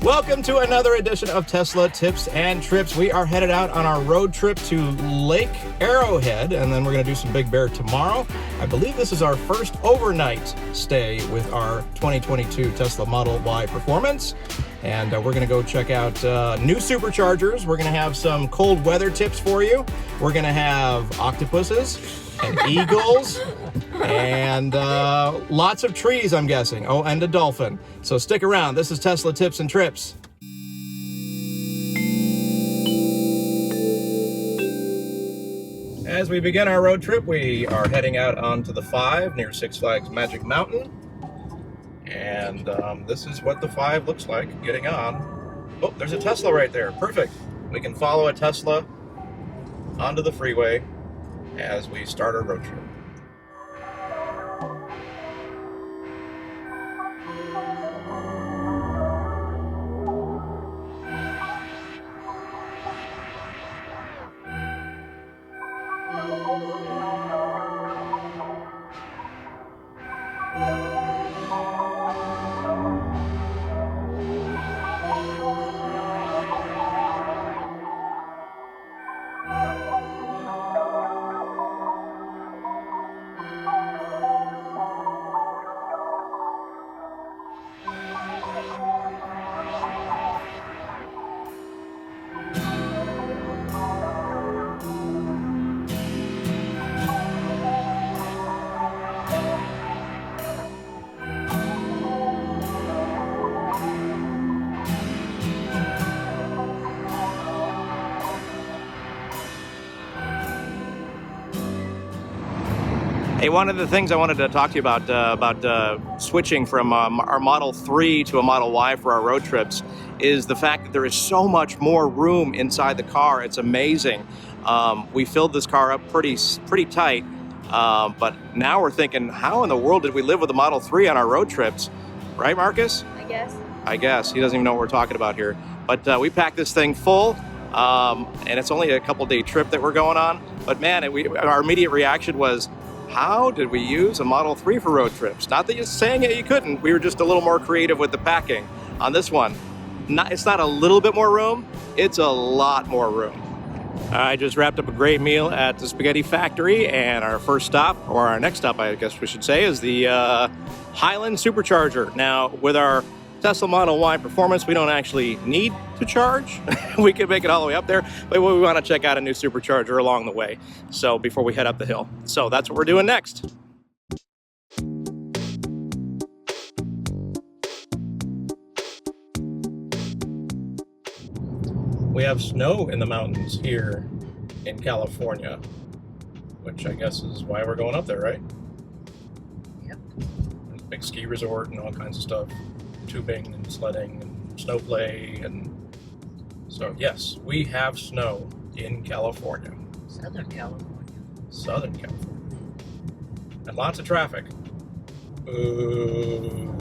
Welcome to another edition of Tesla Tips and Trips. We are headed out on our road trip to Lake Arrowhead, and then we're going to do some Big Bear tomorrow. I believe this is our first overnight stay with our 2022 Tesla Model Y Performance. And we're going to go check out new Superchargers. We're going to have some cold weather tips for you. We're going to have octopuses and eagles and lots of trees, I'm guessing. Oh, and a dolphin. So stick around. This is Tesla Tips and Trips. As we begin our road trip, we are heading out onto the 5 near Six Flags Magic Mountain. And this is what the 5 looks like getting on. Oh, there's a Tesla right there. Perfect. We can follow a Tesla onto the freeway as we start our road trip. Hey, one of the things I wanted to talk to you about switching from our Model 3 to a Model Y for our road trips is the fact that there is so much more room inside the car. It's amazing. We filled this car up pretty tight, but now we're thinking, how in the world did we live with a Model 3 on our road trips? Right, Marcus? I guess. He doesn't even know what we're talking about here. But we packed this thing full, and it's only a couple-day trip that we're going on. But man, our immediate reaction was, how did we use a Model 3 for road trips? Not that you're saying you couldn't. We were just a little more creative with the packing on this one. It's not a little bit more room, it's a lot more room. I just wrapped up a great meal at the Spaghetti Factory, and our first stop, or our next stop I guess we should say, is the Highland Supercharger. Now, with our Tesla Model Y Performance, we don't actually need to charge. We can make it all the way up there, but we want to check out a new Supercharger along the way. So before we head up the hill. So that's what we're doing next. We have snow in the mountains here in California, which I guess is why we're going up there, right? Yep. There's a big ski resort and all kinds of stuff. Tubing and sledding and snow play, and so yes, we have snow in California. Southern California. Southern California. And lots of traffic. Ooh.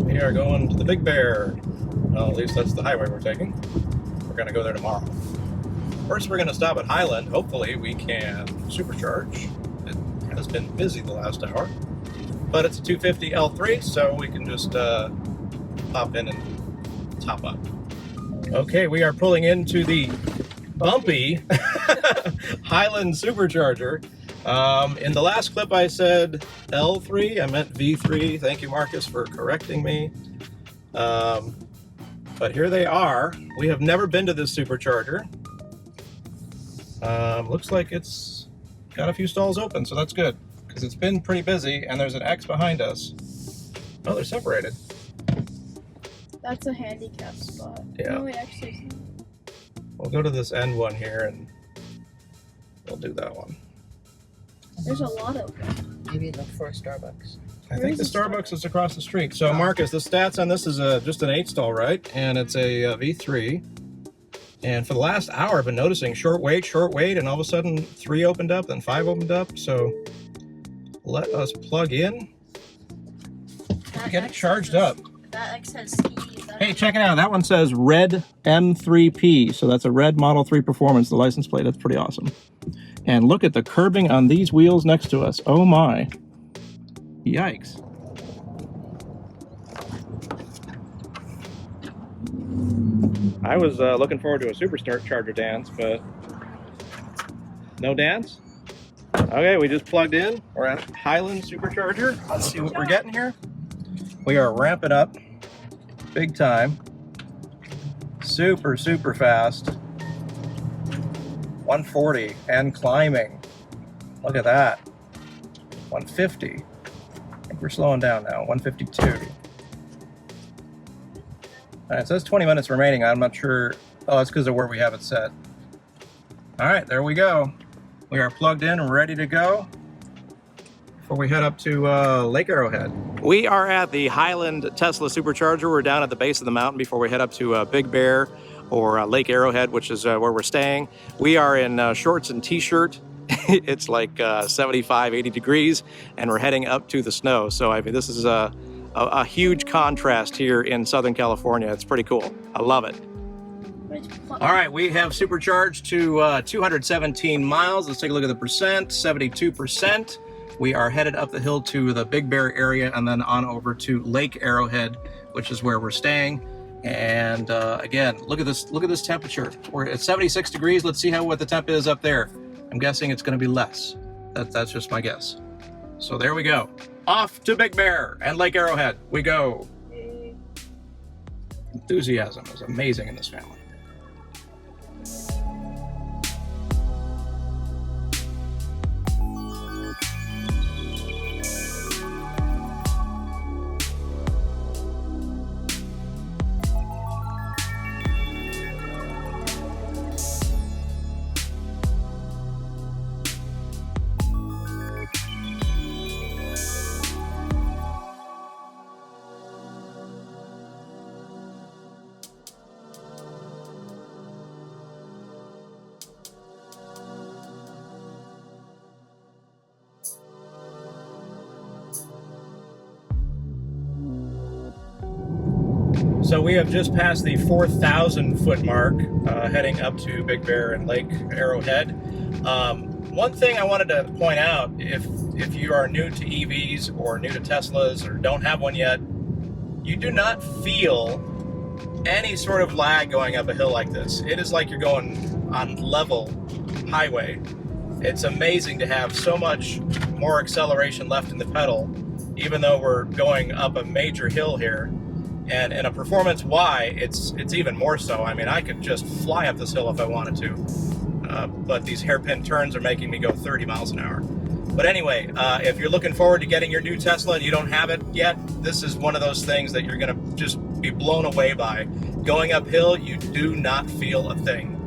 We are going to the Big Bear. Well, at least that's the highway we're taking. We're going to go there tomorrow. First, we're going to stop at Highland. Hopefully we can supercharge. It has been busy the last hour. But it's a 250 L3, so we can just pop in and top up. Okay, we are pulling into the bumpy Highland Supercharger. In the last clip I said L3, I meant V3. Thank you, Marcus, for correcting me. But here they are. We have never been to this Supercharger. Looks like it's got a few stalls open, so that's good. Because it's been pretty busy, and there's an X behind us. Oh, they're separated. That's a handicap spot. Yeah. No, actually, We'll go to this end one here, and we'll do that one. there's a lot of them. Maybe look for a Starbucks. I Where think the is the Starbucks is across the street. So, Marcus, the stats on this is just an 8-stall, right? And it's a V3. And for the last hour, I've been noticing short wait, and all of a sudden 3 opened up, then 5 opened up. So let us plug in and get it charged up. That X has ski. Hey, check it out. That one says Red M3P. So that's a red Model 3 Performance, the license plate. That's pretty awesome. And look at the curbing on these wheels next to us. Oh my. Yikes. I was looking forward to a Supercharger dance, but no dance? Okay, we just plugged in. We're at Highland Supercharger. Let's see what we're getting here. We are ramping up big time. Super, super fast. 140 and climbing. Look at that. 150. I think we're slowing down now. 152. All right, it says 20 minutes remaining. I'm not sure. Oh, that's because of where we have it set. All right, there we go. We are plugged in and ready to go before we head up to Lake Arrowhead. We are at the Highland Tesla Supercharger. We're down at the base of the mountain before we head up to Big Bear or Lake Arrowhead, which is where we're staying. We are in shorts and t-shirt. It's like 75, 80 degrees, and we're heading up to the snow. So I mean, this is a huge contrast here in Southern California. It's pretty cool. I love it. All right, we have supercharged to 217 miles. Let's take a look at the percent, 72%. We are headed up the hill to the Big Bear area and then on over to Lake Arrowhead, which is where we're staying. And again, look at this temperature. We're at 76 degrees. Let's see what the temp is up there. I'm guessing it's going to be less. That's just my guess. So there we go. Off to Big Bear and Lake Arrowhead we go. Enthusiasm is amazing in this family. So we have just passed the 4,000 foot mark, heading up to Big Bear and Lake Arrowhead. One thing I wanted to point out, if you are new to EVs or new to Teslas or don't have one yet, you do not feel any sort of lag going up a hill like this. It is like you're going on level highway. It's amazing to have so much more acceleration left in the pedal, even though we're going up a major hill here. And in a performance Y, it's even more so. I mean, I could just fly up this hill if I wanted to, but these hairpin turns are making me go 30 miles an hour. But anyway, if you're looking forward to getting your new Tesla and you don't have it yet, this is one of those things that you're gonna just be blown away by. Going uphill, you do not feel a thing.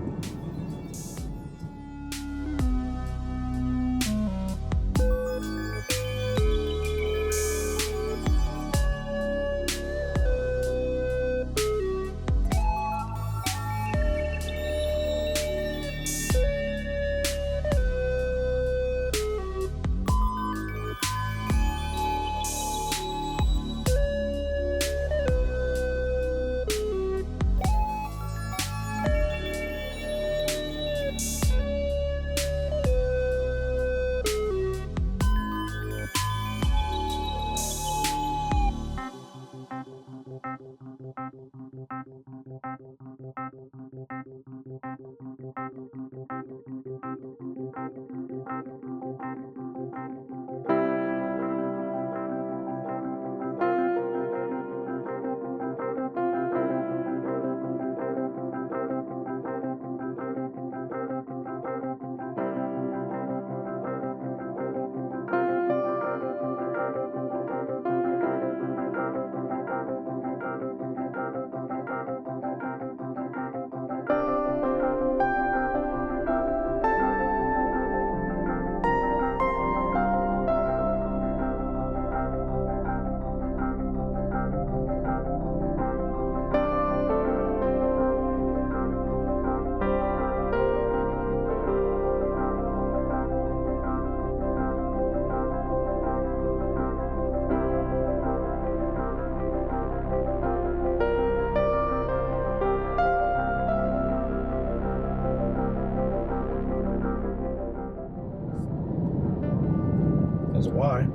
Why?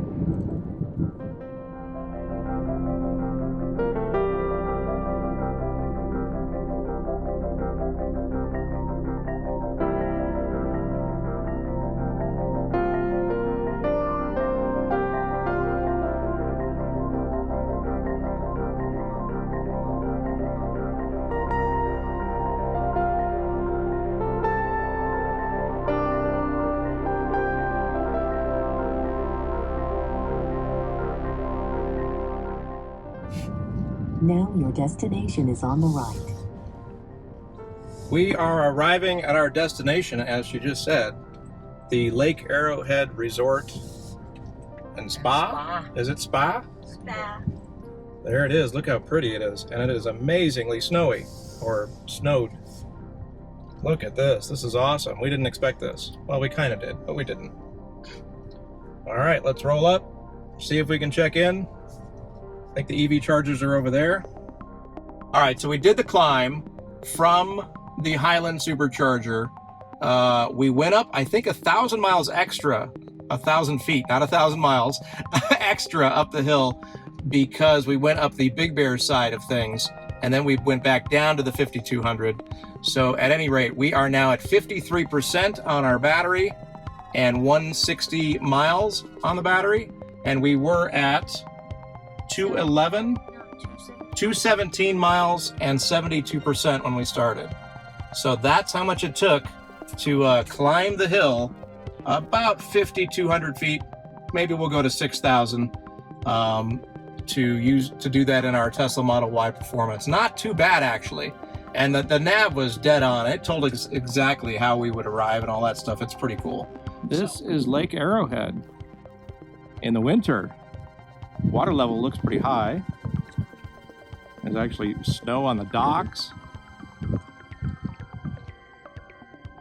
Now your destination is on the right. We are arriving at our destination, as she just said, the Lake Arrowhead Resort and Spa. Is it Spa? Spa. There it is. Look how pretty it is. And it is amazingly snowy, or snowed. Look at this. This is awesome. We didn't expect this. Well, we kind of did, but we didn't. All right, let's roll up, see if we can check in. I think the EV chargers are over there. All right, so we did the climb from the Highland Supercharger. We went up, I think, 1,000 miles extra, 1,000 feet, not 1,000 miles, extra up the hill because we went up the Big Bear side of things, and then we went back down to the 5,200. So at any rate, we are now at 53% on our battery and 160 miles on the battery, and we were at 211, 217 miles and 72% when we started. So that's how much it took to climb the hill, about 5,200 feet. Maybe we'll go to 6,000 to do that in our Tesla Model Y Performance. Not too bad, actually. And the nav was dead on. It told us exactly how we would arrive and all that stuff. It's pretty cool. This is Lake Arrowhead in the winter. Water level looks pretty high. There's actually snow on the docks.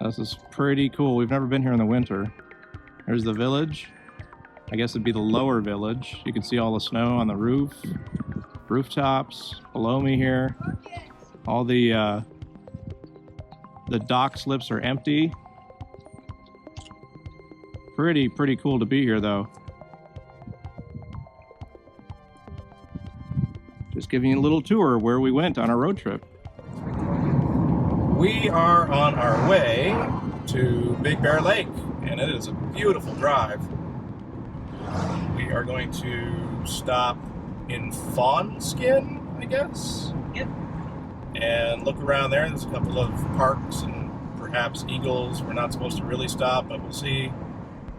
This is pretty cool. We've never been here in the winter. There's the village. I guess it'd be the lower village. You can see all the snow on the roof, rooftops below me here. All the dock slips are empty. Pretty cool to be here, though. Just giving you a little tour of where we went on our road trip. We are on our way to Big Bear Lake, and it is a beautiful drive. We are going to stop in Fawnskin, I guess? Yep. And look around there. There's a couple of parks and perhaps eagles. We're not supposed to really stop, but we'll see.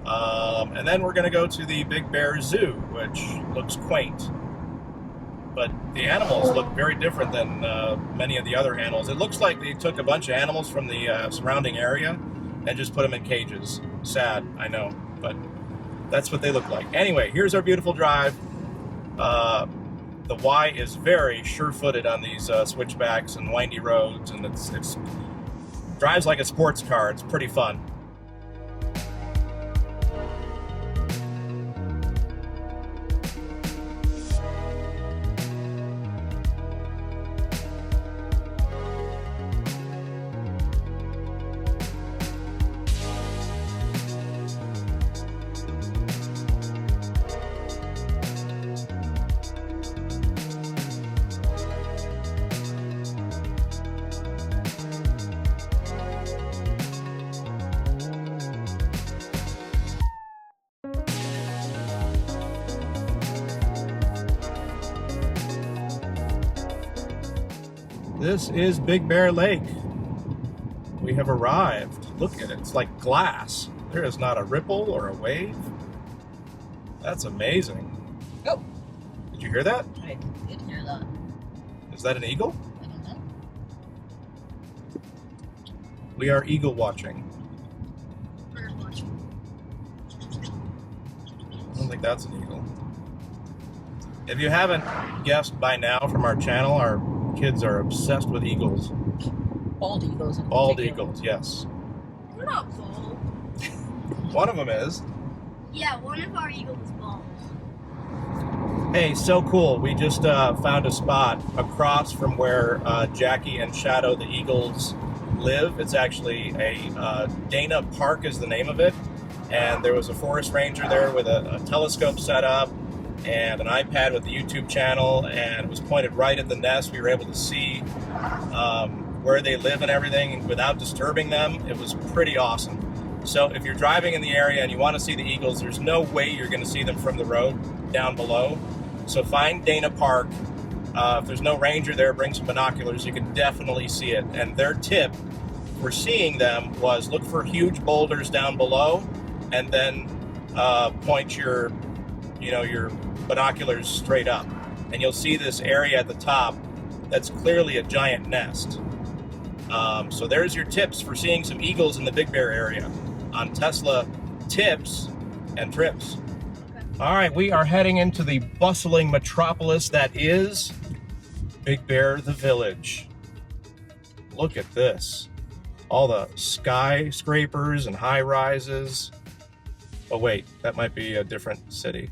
And then we're going to go to the Big Bear Zoo, which looks quaint. But the animals look very different than many of the other animals. It looks like they took a bunch of animals from the surrounding area and just put them in cages. Sad, I know, but that's what they look like. Anyway, here's our beautiful drive. The Y is very sure-footed on these switchbacks and windy roads, and it's drives like a sports car. It's pretty fun. This is Big Bear Lake. We have arrived. Look at it, it's like glass. There is not a ripple or a wave. That's amazing. Oh, Did you hear that? I did hear that. Is that an eagle? I don't know. We are eagle watching. Bird watching. I don't think that's an eagle. If you haven't guessed by now from our channel, our kids are obsessed with eagles. Bald eagles. In Bald particular. eagles, yes. They're not bald. One of them is. Yeah, one of our eagles is bald. Hey, so cool. We just found a spot across from where Jackie and Shadow the eagles live. It's actually a Dana Park is the name of it. And there was a forest ranger there with a telescope set up and an iPad with the YouTube channel, and it was pointed right at the nest. We were able to see where they live and everything without disturbing them. It was pretty awesome. So if you're driving in the area and you want to see the eagles, there's no way you're going to see them from the road down below. So find Dana Park. If there's no ranger there, bring some binoculars. You can definitely see it. And their tip for seeing them was look for huge boulders down below, and then point your binoculars straight up. and you'll see this area at the top that's clearly a giant nest. So there's your tips for seeing some eagles in the Big Bear area on Tesla Tips and Trips. Okay. All right, we are heading into the bustling metropolis that is Big Bear, the village. Look at this. All the skyscrapers and high rises. Oh wait, that might be a different city.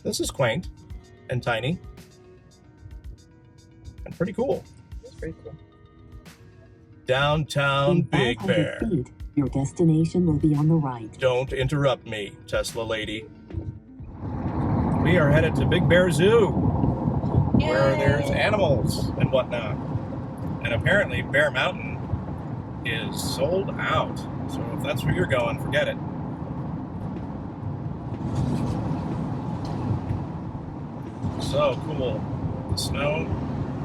This is quaint and tiny and pretty cool. That's pretty cool. Downtown In Big 500 Bear. feet, your destination will be on the right. Don't interrupt me, Tesla lady. We are headed to Big Bear Zoo, where there's animals and whatnot. And apparently Bear Mountain is sold out. So if that's where you're going, forget it. So cool. The snow,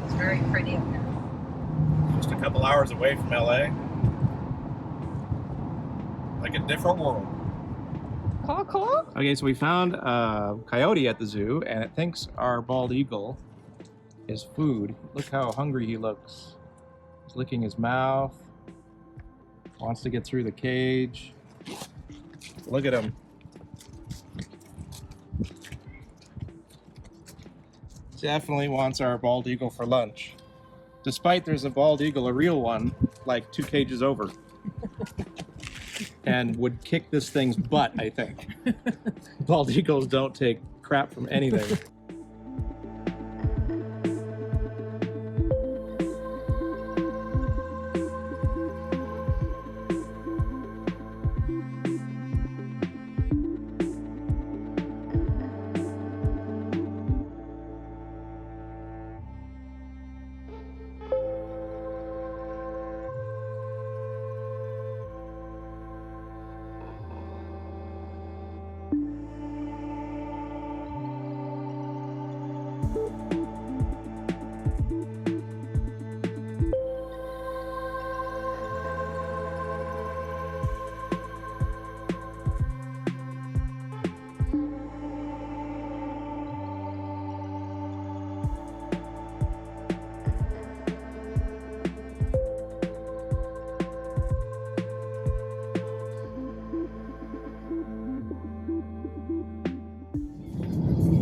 It's very pretty up here. just a couple hours away from LA. Like a different world. Caw. Okay, so we found a coyote at the zoo, and it thinks our bald eagle is food. Look how hungry he looks. He's licking his mouth. Wants to get through the cage. Look at him. Definitely wants our bald eagle for lunch. Despite there's a bald eagle, a real one, like 2 cages over. And would kick this thing's butt, I think. Bald eagles don't take crap from anything.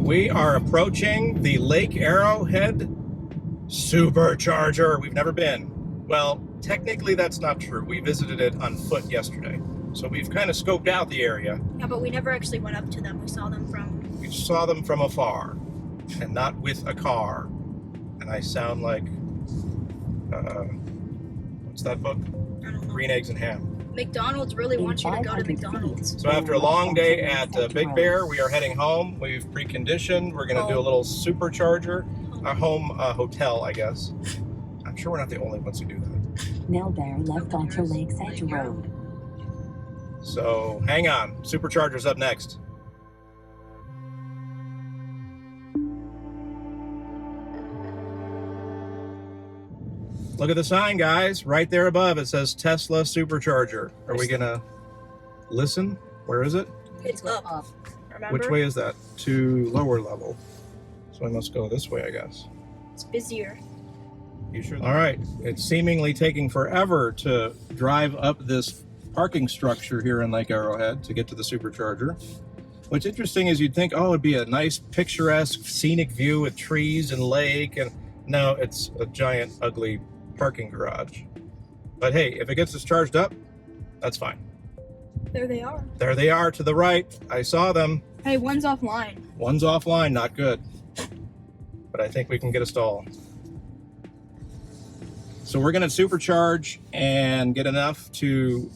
We are approaching the Lake Arrowhead Supercharger. We've never been. Well, technically that's not true. We visited it on foot yesterday. So we've kind of scoped out the area. Yeah, but we never actually went up to them. We saw them from afar and not with a car. And I sound like, what's that book? I don't know. Green Eggs and Ham. McDonald's really In wants you to go to 500 feet, McDonald's. So after a turn long left day onto at Big Road. Bear, we are heading home. We've preconditioned. We're going to do a little Supercharger, a home hotel, I guess. I'm sure we're not the only ones who do that. Now bear left onto Lake Sentry Road. So hang on. Supercharger's up next. Look at the sign, guys. Right there above, it says Tesla Supercharger. Are we going to listen? Where is it? It's up. Remember? Which way is that? To lower level. So I must go this way, I guess. It's busier. You sure? All right. It's seemingly taking forever to drive up this parking structure here in Lake Arrowhead to get to the Supercharger. What's interesting is you'd think, oh, it'd be a nice picturesque scenic view with trees and lake, and no, it's a giant ugly parking garage. But hey, if it gets us charged up, that's fine. There they are. There they are to the right. I saw them. Hey, one's offline. One's offline, not good. But I think we can get a stall. So we're going to supercharge and get enough to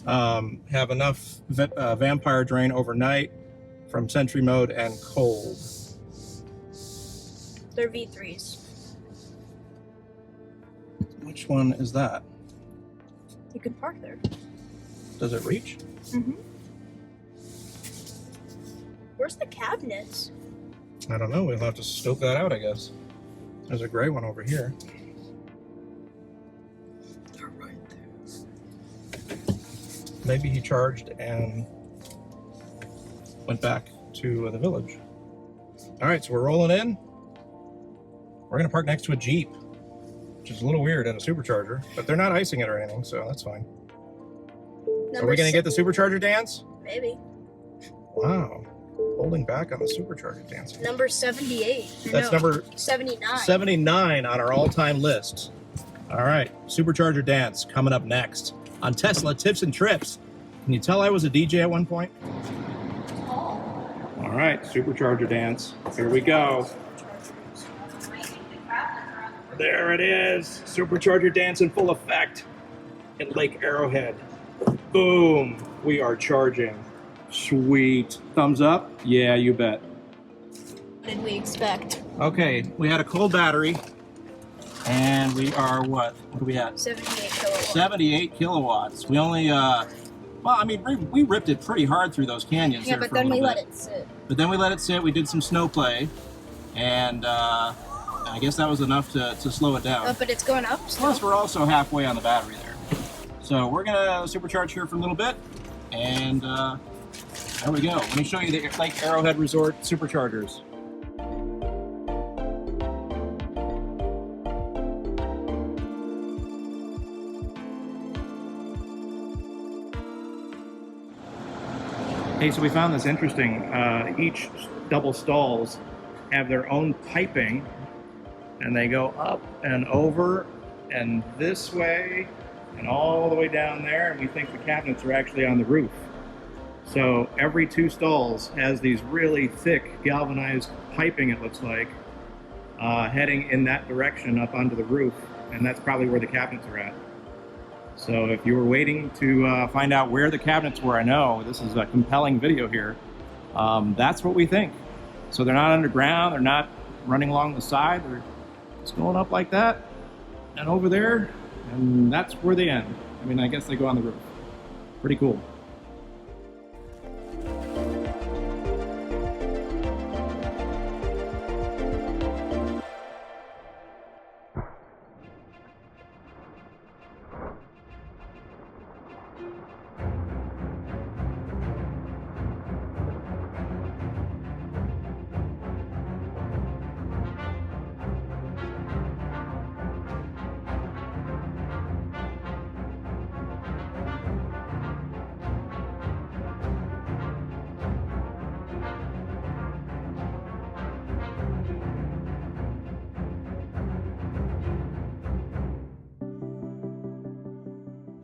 have enough vampire drain overnight from Sentry Mode and cold. They're V3s. Which one is that? You can park there. Does it reach? Mm-hmm. Where's the cabinets? I don't know. We'll have to scope that out, I guess. There's a gray one over here. They're right there. Maybe he charged and went back to the village. All right, so we're rolling in. We're gonna park next to a Jeep, which is a little weird in a Supercharger, but they're not icing it or anything, so that's fine. Are we gonna get the Supercharger dance? Maybe. Wow, holding back on the Supercharger dance. Number 78. That's number 79. 79 on our all-time list. All right, Supercharger dance coming up next on Tesla Tips and Trips. Can you tell I was a DJ at one point? All right, Supercharger dance. Here we go. There it is. Supercharger dance in full effect in Lake Arrowhead. Boom. We are charging. Sweet. Thumbs up? Yeah, you bet. What did we expect? Okay, we had a cold battery. And we are what? What are we at? 78 kilowatts. 78 kilowatts. We only, well, I mean, we ripped it pretty hard through those canyons. Yeah, there but for a then we little let bit. it sit. But then we let it sit. We did some snow play. And I guess that was enough to slow it down. Oh, but it's going up still. Plus, we're also halfway on the battery there. So we're going to supercharge here for a little bit. And there we go. Let me show you the Lake Arrowhead Resort Superchargers. Hey, so we found this interesting. Each double stalls have their own piping, and they go up and over and this way and all the way down there, and we think the cabinets are actually on the roof. So every two stalls has these really thick galvanized piping, it looks like, heading in that direction up onto the roof, and that's probably where the cabinets are at. So if you were waiting to find out where the cabinets were, I know this is a compelling video here. That's what we think. So they're not underground, they're not running along the side, they're just going up like that and over there, and that's where they end. I mean, I guess they go on the roof. Pretty cool.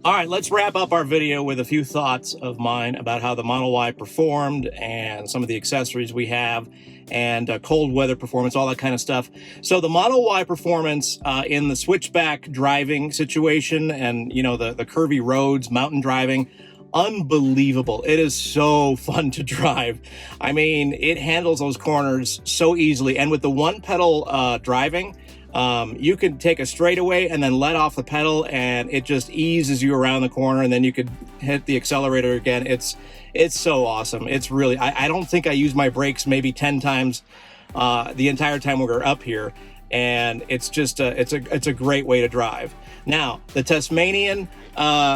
All right, let's wrap up our video with a few thoughts of mine about how the Model Y performed and some of the accessories we have and cold weather performance, all that kind of stuff. So the Model Y performance in the switchback driving situation and, you know, the curvy roads, mountain driving, unbelievable. It is so fun to drive. I mean, it handles those corners so easily. And with the one pedal driving, you can take a straightaway and then let off the pedal and it just eases you around the corner, and then you could hit the accelerator again. It's so awesome. It's really, I don't think I used my brakes maybe 10 times the entire time we were up here. And it's just it's a great way to drive. Now, the Tasmanian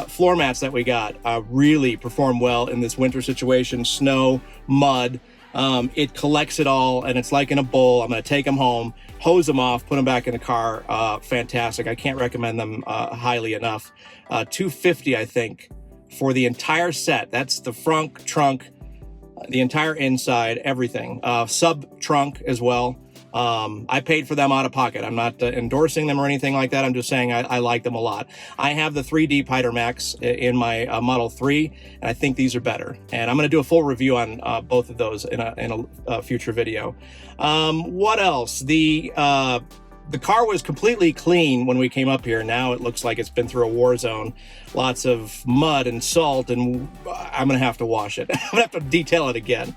floor mats that we got really perform well in this winter situation, snow, mud. It collects it all, and it's like in a bowl. I'm going to take them home, hose them off, put them back in the car. Fantastic. I can't recommend them highly enough. $250, I think, for the entire set. That's the front, trunk, the entire inside, everything. Sub trunk as well. I paid for them out of pocket. I'm not endorsing them or anything like that. I'm just saying I like them a lot. I have the 3D Pider Max in my Model 3, and I think these are better. And I'm going to do a full review on both of those in a future video. What else? The car was completely clean when we came up here. Now it looks like it's been through a war zone. Lots of mud and salt, and I'm going to have to wash it. I'm going to have to detail it again.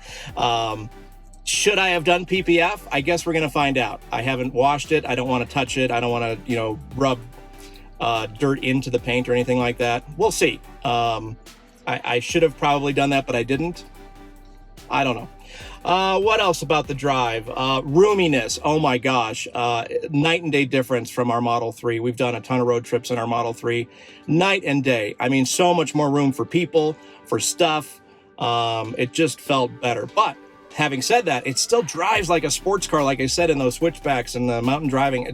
Should I have done PPF? I guess we're going to find out. I haven't washed it. I don't want to touch it. I don't want to, you know, rub dirt into the paint or anything like that. We'll see. I should have probably done that, but I didn't. I don't know. What else about the drive? Roominess. Oh my gosh. Night and day difference from our Model 3. We've done a ton of road trips in our Model 3. Night and day. I mean, so much more room for people, for stuff. It just felt better. But having said that, it still drives like a sports car, like I said, in those switchbacks and the mountain driving.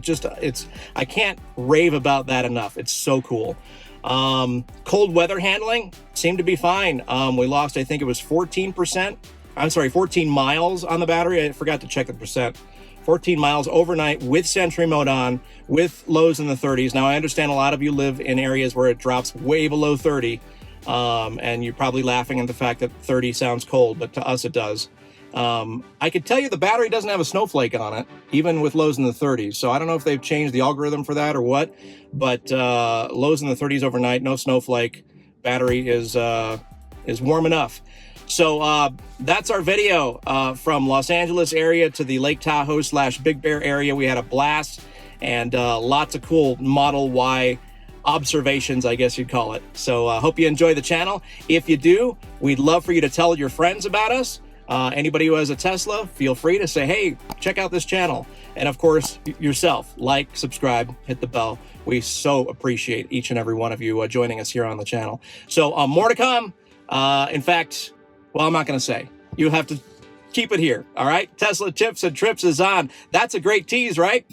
I can't rave about that enough. It's so cool. Cold weather handling seemed to be fine. We lost, I think it was 14%. I'm sorry, 14 miles on the battery. I forgot to check the percent. 14 miles overnight with Sentry Mode on, with lows in the 30s. Now, I understand a lot of you live in areas where it drops way below 30, and you're probably laughing at the fact that 30 sounds cold, but to us it does. I could tell you the battery doesn't have a snowflake on it, even with lows in the 30s. So I don't know if they've changed the algorithm for that or what, but lows in the 30s overnight, no snowflake. Battery is warm enough. So that's our video from Los Angeles area to the Lake Tahoe / Big Bear area. We had a blast and lots of cool Model Y observations, I guess you'd call it. So I hope you enjoy the channel. If you do, we'd love for you to tell your friends about us. Anybody who has a Tesla, feel free to say, hey, check out this channel. And of course, yourself, like, subscribe, hit the bell. We so appreciate each and every one of you joining us here on the channel. So more to come. In fact, well, I'm not going to say. You have to keep it here, all right? Tesla Tips and Trips is on. That's a great tease, right?